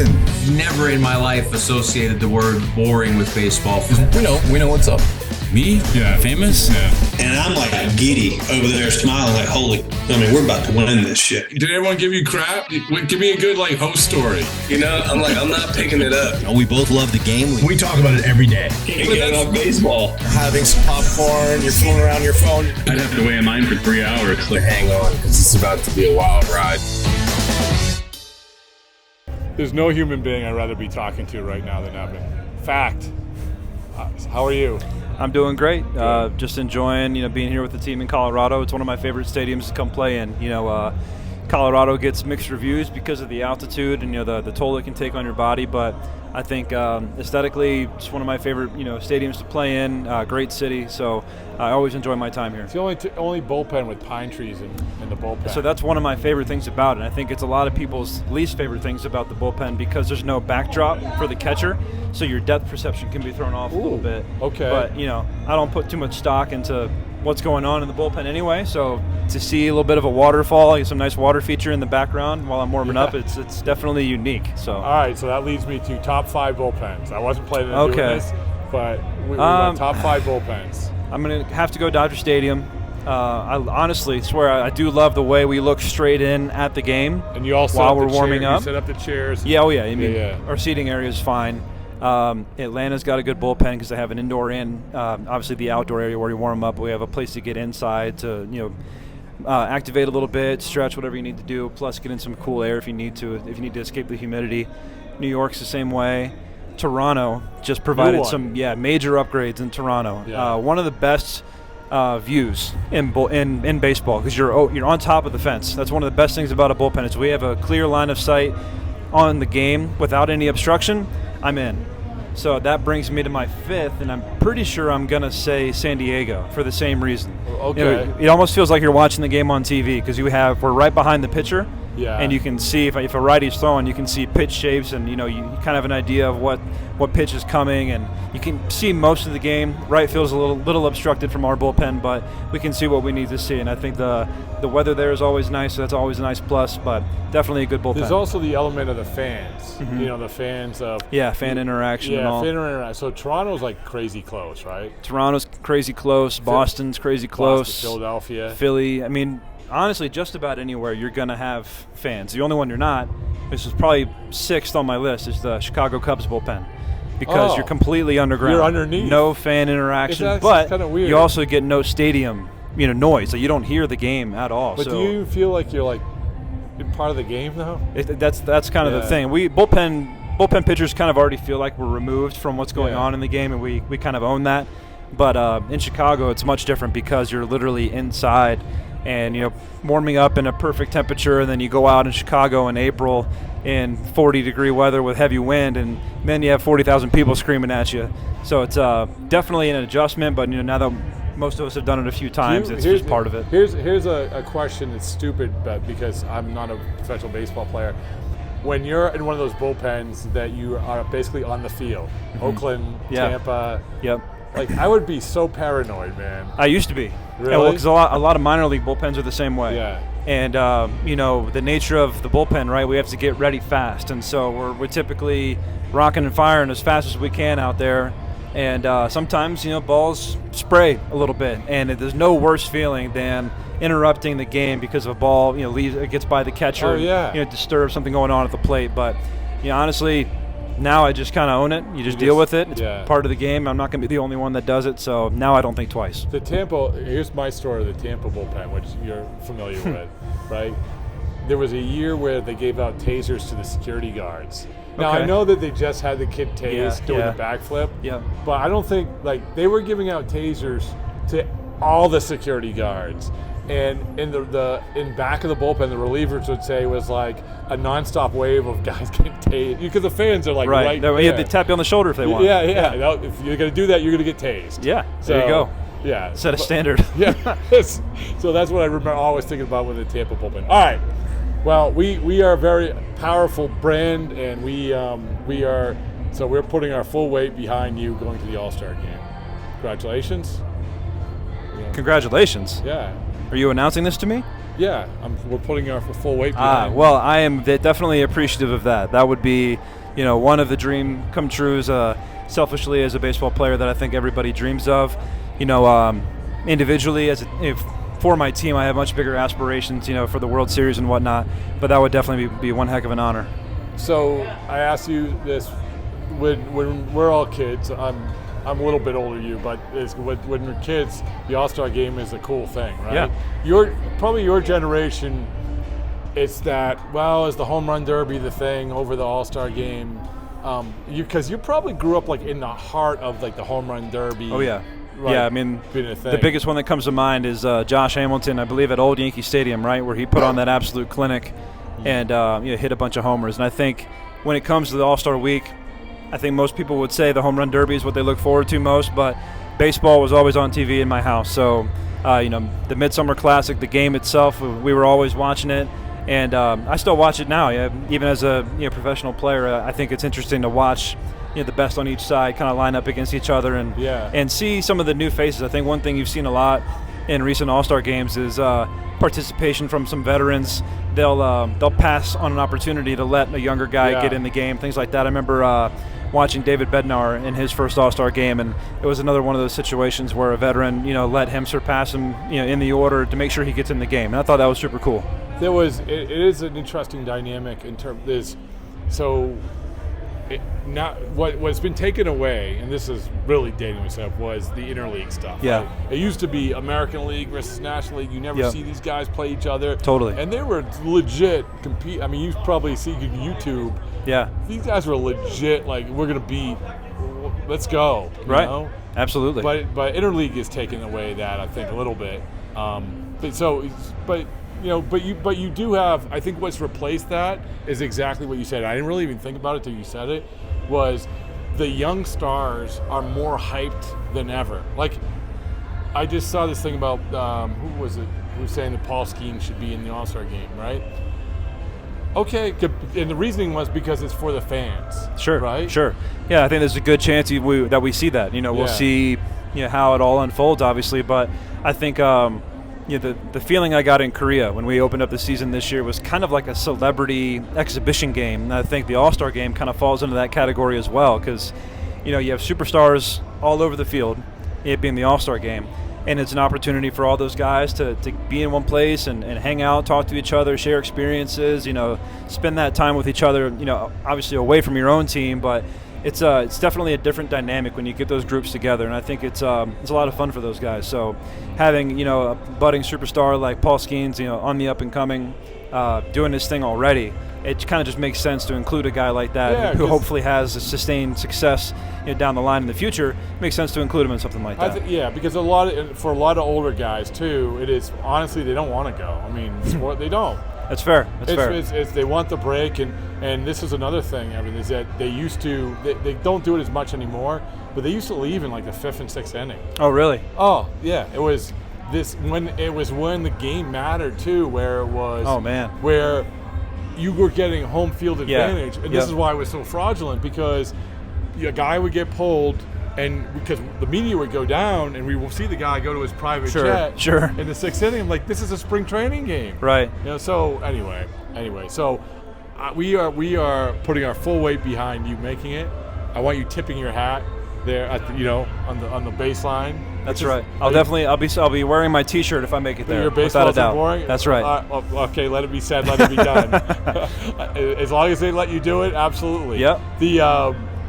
listen, never in my life associated the word boring with baseball. We know what's up. Me? Yeah. Famous? Yeah. And I'm like giddy over there smiling like, we're about to win this shit. Did everyone give you crap? Give me a good host story. I'm not picking it up. We both love the game. We talk about it every day. Can't get enough baseball. Having some popcorn, you're fooling around your phone. I'd have to wait in line for 3 hours. Hang on, because it's about to be a wild ride. There's no human being I'd rather be talking to right now than Evan. Fact. How are you? I'm doing great. Just enjoying, being here with the team in Colorado. It's one of my favorite stadiums to come play in. Colorado gets mixed reviews because of the altitude and the toll it can take on your body. But I think aesthetically, it's one of my favorite stadiums to play in. Great city, so I always enjoy my time here. It's the only bullpen with pine trees in the bullpen. So that's one of my favorite things about it. I think it's a lot of people's least favorite things about the bullpen because there's no backdrop for the catcher, so your depth perception can be thrown off a little bit. Okay. But I don't put too much stock into what's going on in the bullpen anyway. So to see a little bit of a waterfall, some nice water feature in the background while I'm warming up, it's definitely unique. So all right, so that leads me to top 5 bullpens. I wasn't planning on doing this, but we went top 5 bullpens. I'm going to have to go Dodger Stadium. I honestly swear I do love the way we look straight in at the game. And you all while we're warming up. You set up the chairs. Yeah, our seating area is fine. Atlanta's got a good bullpen because they have an indoor and obviously the outdoor area where you warm up. We have a place to get inside to activate a little bit, stretch, whatever you need to do. Plus get in some cool air if you need to escape the humidity. New York's the same way. Toronto just provided some major upgrades in Toronto. Yeah. One of the best views in baseball because you're on top of the fence. That's one of the best things about a bullpen is we have a clear line of sight on the game without any obstruction. I'm in. So that brings me to my 5th, and I'm pretty sure I'm going to say San Diego for the same reason. Okay. It almost feels like you're watching the game on TV because we're right behind the pitcher. Yeah. And you can see if a righty's throwing, you can see pitch shapes, and you kind of have an idea of what pitch is coming, and you can see most of the game. Right field's a little obstructed from our bullpen, but we can see what we need to see. And I think the weather there is always nice, so that's always a nice plus. But definitely a good bullpen. There's also the element of the fans. Mm-hmm. The fans of fan interaction. And all. Fan interaction. So Toronto's like crazy close, right? Toronto's crazy close. Boston's crazy close. Boston, Philadelphia, Philly. I mean, honestly, just about anywhere you're going to have fans. The only one you're not, this is probably 6th on my list, is the Chicago Cubs bullpen because you're completely underground. You're underneath. No fan interaction, but weird. You also get no stadium noise. So you don't hear the game at all. But do you feel like you're part of the game, though? That's kind of the thing. Bullpen pitchers kind of already feel like we're removed from what's going on in the game, and we kind of own that. But in Chicago, it's much different because you're literally inside and warming up in a perfect temperature, and then you go out in Chicago in April in 40-degree weather with heavy wind, and then you have 40,000 people screaming at you. So it's definitely an adjustment, but now that most of us have done it a few times, it's just part of it. Here's a question that's stupid, but because I'm not a professional baseball player. When you're in one of those bullpens that you are basically on the field, Oakland, Tampa, I would be so paranoid, man. I used to be. Really? Because a lot of minor league bullpens are the same way. Yeah. And the nature of the bullpen, right? We have to get ready fast, and so we're typically rocking and firing as fast as we can out there. And sometimes balls spray a little bit, and there's no worse feeling than interrupting the game because of a ball gets by the catcher. Disturbs something going on at the plate. But honestly, now I just kind of own it. You just deal with it. It's part of the game. I'm not going to be the only one that does it, so now I don't think twice. Here's my story of the Tampa bullpen, which you're familiar with, right? There was a year where they gave out tasers to the security guards. Now, I know that they just had the kid tased doing the backflip, but I don't think, they were giving out tasers to all the security guards. And in in back of the bullpen, the relievers would say it was like a nonstop wave of guys getting tased because the fans are right there. They tap you on the shoulder if they want. Yeah. If you're going to do that, you're going to get tased. Yeah, there you go. Yeah. Set a standard. Yeah. So that's what I remember always thinking about with the Tampa bullpen. All right. Well, we are a very powerful brand, and we're putting our full weight behind you going to the All-Star game. Congratulations. Congratulations. Yeah. Are you announcing this to me? Yeah, we're putting our full weight behind. Well, I am definitely appreciative of that. That would be, one of the dream come trues. Selfishly, as a baseball player, that I think everybody dreams of. Individually, for my team, I have much bigger aspirations, for the World Series and whatnot. But that would definitely be one heck of an honor. So I asked you this when we're all kids. I'm a little bit older than you, but when we're kids, the All-Star Game is a cool thing, right? Yeah. Probably your generation, it's that, is the home run derby the thing over the All-Star Game? Because you probably grew up like in the heart of like the home run derby. Oh yeah. Right, yeah, I mean, the biggest one that comes to mind is Josh Hamilton, I believe, at Old Yankee Stadium, right, where he put on that absolute clinic and hit a bunch of homers. And I think when it comes to the All-Star Week, I think most people would say the home run derby is what they look forward to most, but baseball was always on TV in my house. So, the Midsummer Classic, the game itself, we were always watching it. And I still watch it now. Even as a professional player, I think it's interesting to watch the best on each side kind of line up against each other and see some of the new faces. I think one thing you've seen a lot in recent All-Star games is participation from some veterans. They'll pass on an opportunity to let a younger guy get in the game, things like that. I remember watching David Bednar in his first All-Star game, and it was another one of those situations where a veteran, let him surpass him, in the order to make sure he gets in the game. And I thought that was super cool. It is an interesting dynamic in terms of this. So, what's been taken away, and this is really dating myself, was the interleague stuff. Yeah. Right? It used to be American League versus National League. You never see these guys play each other. Totally. And they were legit compete. I mean, you probably see YouTube. Yeah. These guys were legit. Like, we're gonna beat. Let's go. You know? Absolutely. But interleague is taking away that, I think, a little bit. But you do have, I think what's replaced that is exactly what you said. I didn't really even think about it till you said it, was the young stars are more hyped than ever. Like, I just saw this thing about, who was it, who was saying that Paul Skeens should be in the All-Star game, right? Okay, and the reasoning was because it's for the fans. Sure, right? Sure. Yeah, I think there's a good chance that we see that. We'll see how it all unfolds, obviously, but I think the feeling I got in Korea when we opened up the season this year was kind of like a celebrity exhibition game. And I think the All-Star game kind of falls into that category as well because, you have superstars all over the field, it being the All-Star game. And it's an opportunity for all those guys to be in one place and hang out, talk to each other, share experiences, spend that time with each other, obviously away from your own team, but it's definitely a different dynamic when you get those groups together, and I think it's a lot of fun for those guys. So having a budding superstar like Paul Skeens, on the up and coming, doing this thing already, it kind of just makes sense to include a guy like that who hopefully has a sustained success down the line in the future. It makes sense to include him in something like that. Because for a lot of older guys too, it is honestly they don't want to go. I mean, they don't. That's fair. It's they want the break, and this is another thing. I mean, is that they used to they don't do it as much anymore, but they used to leave in like the 5th and 6th inning. Oh, really? Oh, yeah. It was when the game mattered too, where it was. Oh man. Where you were getting home field advantage, and this is why it was so fraudulent because a guy would get pulled. And because the media would go down, and we will see the guy go to his private jet in the 6th inning. I'm like, this is a spring training game, right? So anyway, so we are putting our full weight behind you making it. I want you tipping your hat there at on the baseline. That's right. I'll be wearing my T-shirt if I make it there. Your baseball's boring. That's right. Okay, let it be said. Let it be done. As long as they let you do it, absolutely. Yep.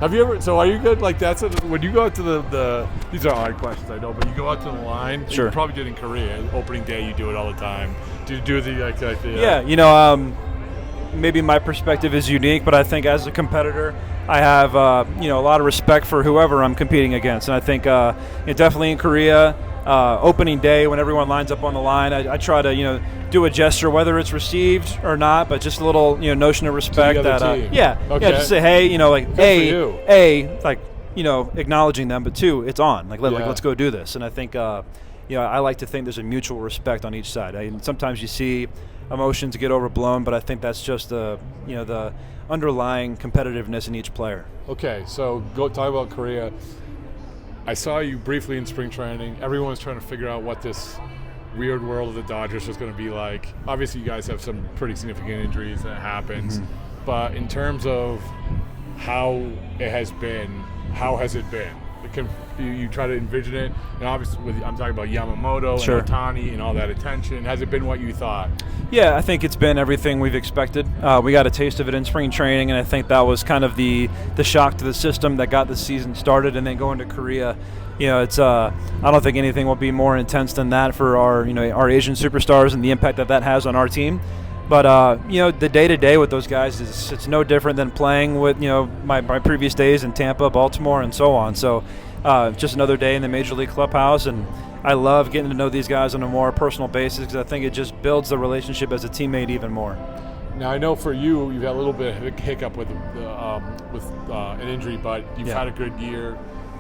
Have you ever? So are you good? Like when you go out to the these are odd questions, I know, but you go out to the line. Sure. You probably did in Korea. Opening day, you do it all the time. Do you do the like the? Yeah, maybe my perspective is unique, but I think as a competitor, I have a lot of respect for whoever I'm competing against, and I think definitely in Korea, opening day when everyone lines up on the line, I try to do a gesture, whether it's received or not, but just a little notion of respect that just say hey, acknowledging them, but 2, it's on, let's go do this. And I think I like to think there's a mutual respect on each side. Sometimes you see emotions get overblown, but I think that's just the underlying competitiveness in each player. Okay, so go talk about Korea. I saw you briefly in spring training. Everyone was trying to figure out what this weird world of the Dodgers was going to be like? Obviously, you guys have some pretty significant injuries that happens, but in terms of how it has been, how has it been? You try to envision it, and obviously I'm talking about Yamamoto and Ohtani and all that attention. Has it been what you thought? Yeah, I think it's been everything we've expected. We got a taste of it in spring training, and I think that was kind of the shock to the system that got the season started. And then going to Korea, it's I don't think anything will be more intense than that for our Asian superstars and the impact that has on our team. But the day-to-day with those guys it's no different than playing with my previous days in Tampa, Baltimore, and so on. So just another day in the Major League clubhouse, and I love getting to know these guys on a more personal basis because I think it just builds the relationship as a teammate even more. Now I know for you've had a little bit of a hiccup with an injury, but you've had a good year,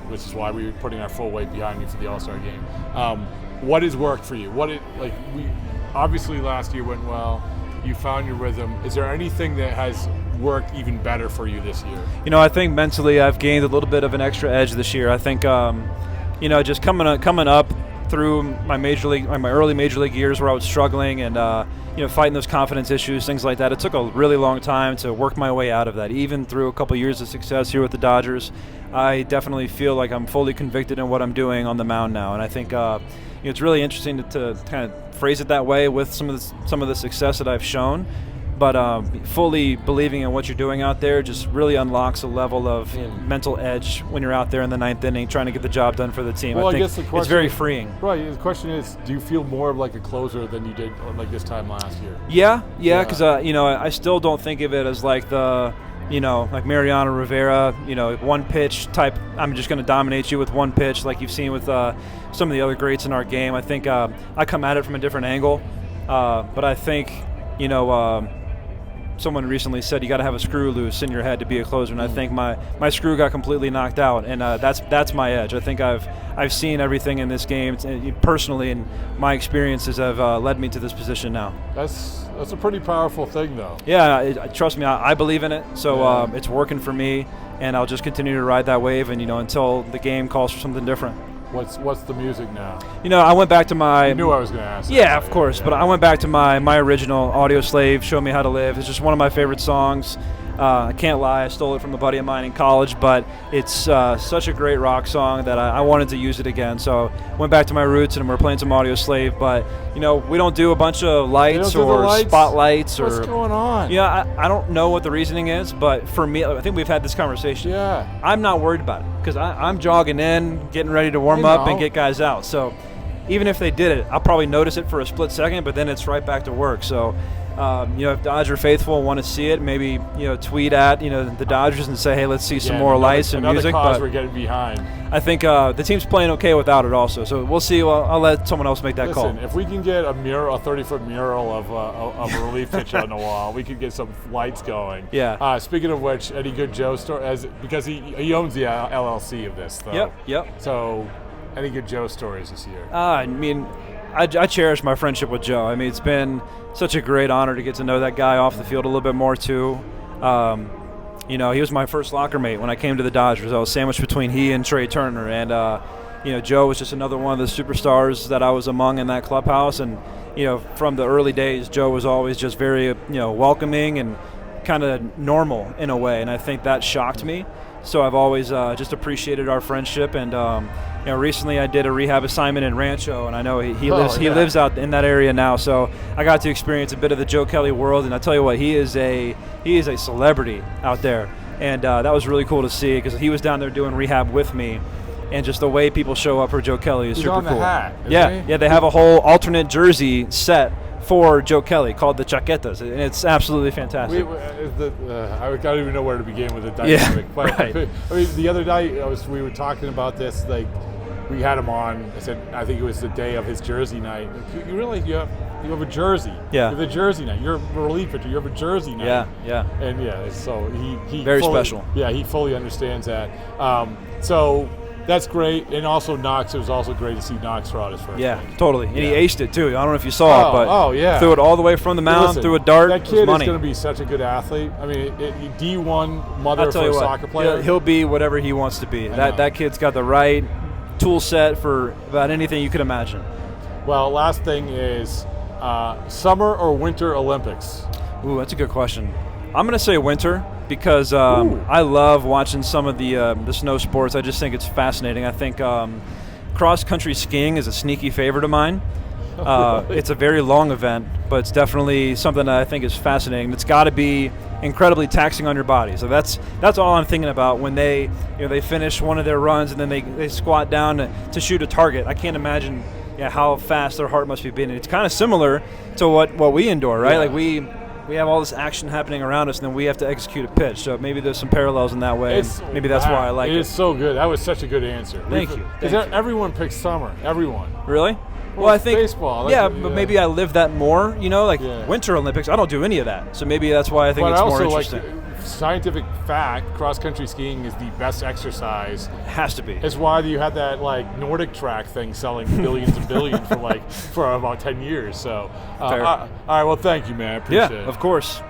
which is why we were putting our full weight behind you for the All-Star game. What has worked for you? Obviously last year went well. You found your rhythm. Is there anything that has worked even better for you this year? I think mentally I've gained a little bit of an extra edge this year. I think, just coming up through my early major league years where I was struggling and fighting those confidence issues, things like that. It took a really long time to work my way out of that. Even through a couple years of success here with the Dodgers, I definitely feel like I'm fully convicted in what I'm doing on the mound now. And I think it's really interesting to kind of phrase it that way with some of the success that I've shown. But fully believing in what you're doing out there just really unlocks a level of mental edge when you're out there in the ninth inning trying to get the job done for the team. Well, I think guess the question it's very freeing. Right. The question is, do you feel more like a closer than you did like this time last year? Yeah, because I still don't think of it as like the like Mariano Rivera, one pitch type. I'm just going to dominate you with one pitch, like you've seen with some of the other greats in our game. I think I come at it from a different angle, but I think someone recently said you got to have a screw loose in your head to be a closer, and I think my screw got completely knocked out, and that's my edge. I think I've seen everything in this game personally, and my experiences have led me to this position now. That's a pretty powerful thing, though. Yeah, trust me, I believe in it. So it's working for me, and I'll just continue to ride that wave, and until the game calls for something different. What's the music now? I went back to my... You knew I was going to ask. Yeah, of course. Yeah. But I went back to my original Audio Slave, Show Me How to Live. It's just one of my favorite songs. I can't lie, I stole it from a buddy of mine in college, but it's such a great rock song that I wanted to use it again. So went back to my roots, and we're playing some Audio Slave. But, we don't do a bunch of lights or spotlights. What's going on? I don't know what the reasoning is, but for me, I think we've had this conversation. Yeah. I'm not worried about it because I'm jogging in, getting ready to warm up and get guys out. So even if they did it, I'll probably notice it for a split second, but then it's right back to work. So, if Dodger faithful want to see it, maybe, tweet at, the Dodgers and say, hey, let's see some more lights and music. Cause we're getting behind. I think the team's playing okay without it also. So we'll see. I'll let someone else make that call. If we can get a 30-foot mural of a relief pitcher on the wall, we could get some lights going. Yeah. Speaking of which, any good Joe story? Because he owns the LLC of this, though. Yep. So, any good Joe stories this year? I cherish my friendship with Joe. It's been such a great honor to get to know that guy off the field a little bit more too. He was my first locker mate when I came to the Dodgers. I was sandwiched between he and Trey Turner, and Joe was just another one of the superstars that I was among in that clubhouse. And from the early days, Joe was always just very welcoming and kind of normal in a way, and I think that shocked me. So I've always just appreciated our friendship, and recently I did a rehab assignment in Rancho, and I know he lives out in that area now. So I got to experience a bit of the Joe Kelly world, and I tell you what, he is a celebrity out there, and that was really cool to see because he was down there doing rehab with me, and just the way people show up for Joe Kelly is super on cool. The hat, yeah, they have a whole alternate jersey set for Joe Kelly called the Chaquetas, and it's absolutely fantastic. I don't even know where to begin with the dynamic. Yeah, but, right. The other night we were talking about this. Like, we had him on. I said I think it was the day of his jersey night. You realize you have a jersey. Yeah. You have a jersey night. You're a relief pitcher. You have a jersey night. Yeah. And so he very fully, special. Yeah, he fully understands that. So. That's great, and also Knox. It was also great to see Knox throw out his first. Yeah, pitch. totally, and he aced it too. I don't know if you saw it, but threw it all the way from the mound, threw a dart. That kid is going to be such a good athlete. D1 mother for a soccer player. He'll be whatever he wants to be. That kid's got the right tool set for about anything you could imagine. Well, last thing is summer or winter Olympics? Ooh, that's a good question. I'm going to say winter because I love watching some of the snow sports. I just think it's fascinating. I think cross-country skiing is a sneaky favorite of mine. Really? It's a very long event, but it's definitely something that I think is fascinating. It's got to be incredibly taxing on your body. So that's all I'm thinking about when they finish one of their runs and then they squat down to shoot a target. I can't imagine how fast their heart must be beating. It's kind of similar to what we endure, right? Yeah. Like we have all this action happening around us, and then we have to execute a pitch. So maybe there's some parallels in that way. And maybe that's why I like it. It is so good. That was such a good answer. Thank you. Because everyone picks summer. Everyone. Really? Well, I think baseball. But maybe I live that more. Winter Olympics. I don't do any of that, so maybe that's why I think it's more interesting. Scientific fact: cross-country skiing is the best exercise. It has to be. It's why you had that Nordic track thing selling billions and billions for about 10 years. So, all right. Well, thank you, man. I appreciate it. Yeah, of course.